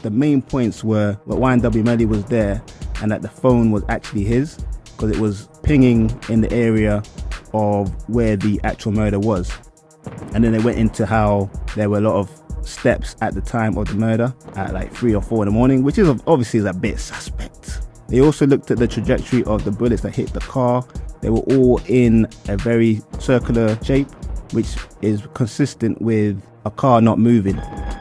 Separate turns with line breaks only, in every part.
the main points were that YNW Melly was there and that the phone was actually his, because it was pinging in the area of where the actual murder was. And then they went into how there were a lot of steps at the time of the murder at like 3 or 4 in the morning, which is obviously a bit suspect. They also looked at the trajectory of the bullets that hit the car. They were all in a very circular shape, which is consistent with a car not moving.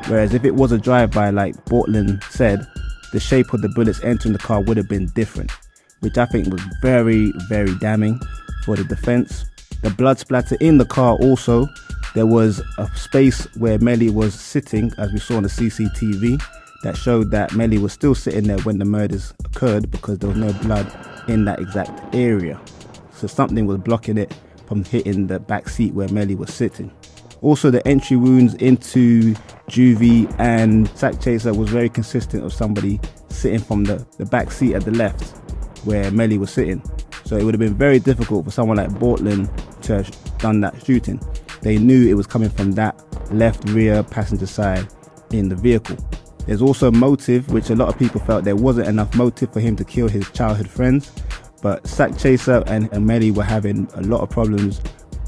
Whereas if it was a drive-by, like Portland said, the shape of the bullets entering the car would have been different, which I think was very, very damning for the defense. The blood splatter in the car also, there was a space where Melly was sitting, as we saw on the CCTV, that showed that Melly was still sitting there when the murders occurred because there was no blood in that exact area. So something was blocking it from hitting the back seat where Melly was sitting. Also, the entry wounds into Juvie and Sack Chaser was very consistent of somebody sitting from the back seat at the left where Melly was sitting. So it would have been very difficult for someone like Portland to have done that shooting. They knew it was coming from that left rear passenger side in the vehicle. There's also motive, which a lot of people felt there wasn't enough motive for him to kill his childhood friends. But Sack Chaser and Melly were having a lot of problems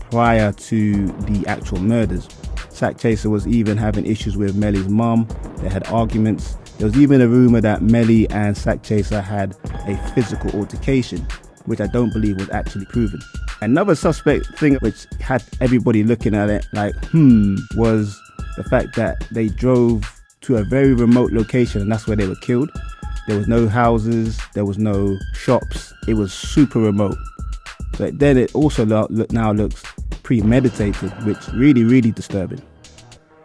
prior to the actual murders. Sack Chaser was even having issues with Melly's mom. They had arguments. There was even a rumor that Melly and Sack Chaser had a physical altercation, which I don't believe was actually proven. Another suspect thing which had everybody looking at it like, was the fact that they drove to a very remote location and that's where they were killed. There was no houses, there was no shops. It was super remote. So then it also now looks premeditated, which really, really disturbing.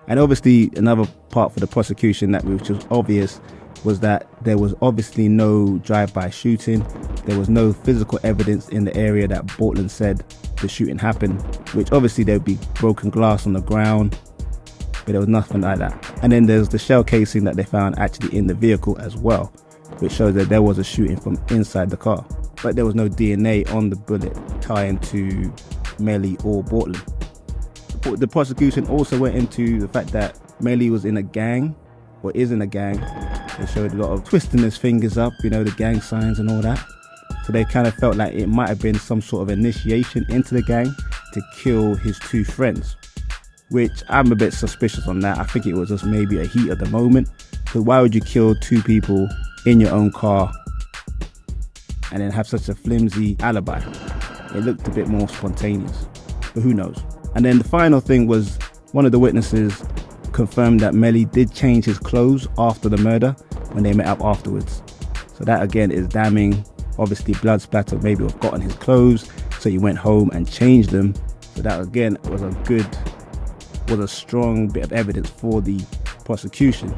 And obviously another part for the prosecution which was obvious was that there was obviously no drive-by shooting. There was no physical evidence in the area that Portland said the shooting happened, which obviously there would be broken glass on the ground, but there was nothing like that. And then there's the shell casing that they found actually in the vehicle as well, which shows that there was a shooting from inside the car. But there was no DNA on the bullet tying to Melly or Portland. The prosecution also went into the fact that Melly was in a gang, or is in a gang. They showed a lot of twisting his fingers up, the gang signs and all that. So they kind of felt like it might have been some sort of initiation into the gang to kill his 2 friends, which I'm a bit suspicious on that. I think it was just maybe a heat of the moment. Because why would you kill 2 people in your own car and then have such a flimsy alibi? It looked a bit more spontaneous, but who knows? And then the final thing was one of the witnesses confirmed that Melly did change his clothes after the murder when they met up afterwards. So that again is damning. Obviously blood splatter maybe have gotten his clothes, so he went home and changed them. So that again was a strong bit of evidence for the prosecution.